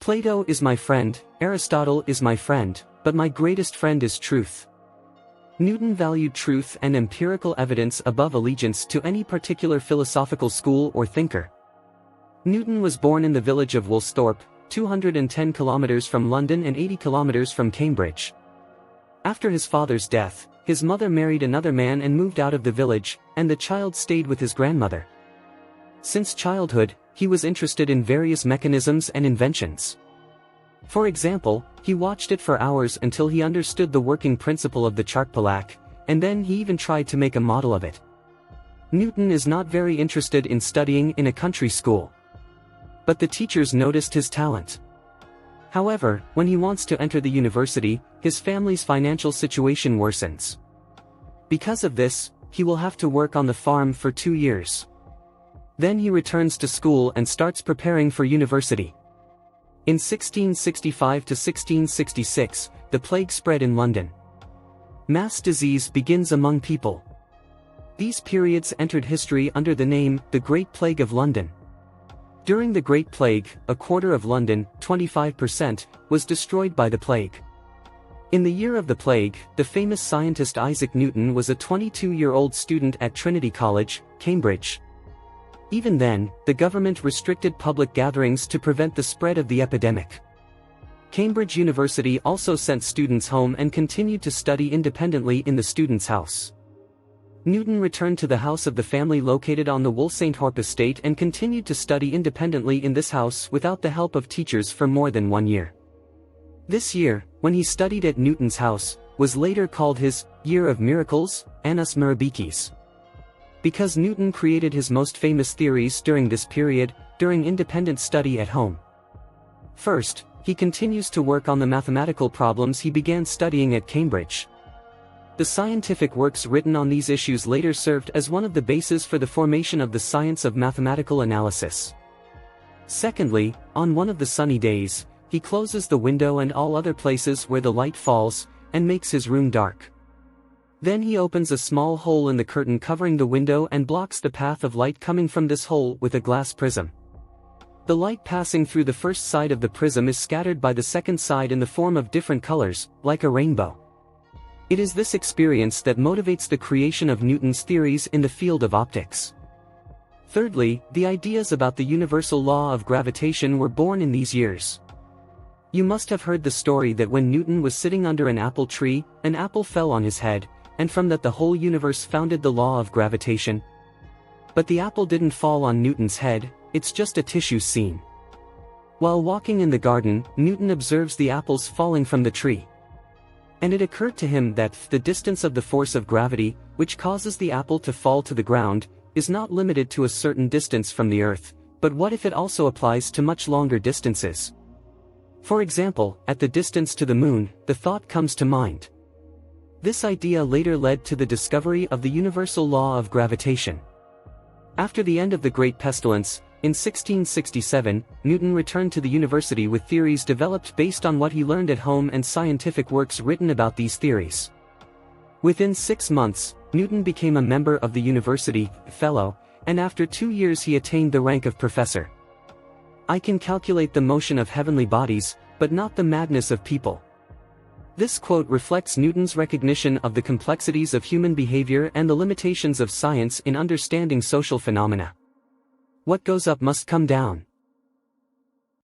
Plato is my friend, Aristotle is my friend, but my greatest friend is truth. Newton valued truth and empirical evidence above allegiance to any particular philosophical school or thinker. Newton was born in the village of Woolsthorpe, 210 kilometers from London and 80 kilometers from Cambridge. After his father's death, his mother married another man and moved out of the village, and the child stayed with his grandmother. Since childhood, he was interested in various mechanisms and inventions. For example, he watched it for hours until he understood the working principle of the chartpalak, and then he even tried to make a model of it. Newton is not very interested in studying in a country school. But the teachers noticed his talent. However, when he wants to enter the university, his family's financial situation worsens. Because of this, he will have to work on the farm for 2 years. Then he returns to school and starts preparing for university. In 1665 to 1666, the plague spread in London. Mass disease begins among people. These periods entered history under the name, the Great Plague of London. During the Great Plague, a quarter of London, 25%, was destroyed by the plague. In the year of the plague, the famous scientist Isaac Newton was a 22-year-old student at Trinity College, Cambridge. Even then, the government restricted public gatherings to prevent the spread of the epidemic. Cambridge University also sent students home and continued to study independently in the students' house. Newton returned to the house of the family located on the Woolsthorpe estate and continued to study independently in this house without the help of teachers for more than 1 year. This year, when he studied at Newton's house, was later called his Year of Miracles, Annus Mirabilis. Because Newton created his most famous theories during this period, during independent study at home. First, he continues to work on the mathematical problems he began studying at Cambridge. The scientific works written on these issues later served as one of the bases for the formation of the science of mathematical analysis. Secondly, on one of the sunny days, he closes the window and all other places where the light falls, and makes his room dark. Then he opens a small hole in the curtain covering the window and blocks the path of light coming from this hole with a glass prism. The light passing through the first side of the prism is scattered by the second side in the form of different colors, like a rainbow. It is this experience that motivates the creation of Newton's theories in the field of optics. Thirdly, the ideas about the universal law of gravitation were born in these years. You must have heard the story that when Newton was sitting under an apple tree, an apple fell on his head, and from that the whole universe founded the law of gravitation. But the apple didn't fall on Newton's head, it's just a tissue scene. While walking in the garden, Newton observes the apples falling from the tree. And it occurred to him that the distance of the force of gravity, which causes the apple to fall to the ground, is not limited to a certain distance from the earth, but what if it also applies to much longer distances? For example, at the distance to the moon, the thought comes to mind. This idea later led to the discovery of the universal law of gravitation. After the end of the Great Pestilence, in 1667, Newton returned to the university with theories developed based on what he learned at home and scientific works written about these theories. Within 6 months, Newton became a member of the university, fellow, and after 2 years he attained the rank of professor. I can calculate the motion of heavenly bodies, but not the madness of people. This quote reflects Newton's recognition of the complexities of human behavior and the limitations of science in understanding social phenomena. What goes up must come down.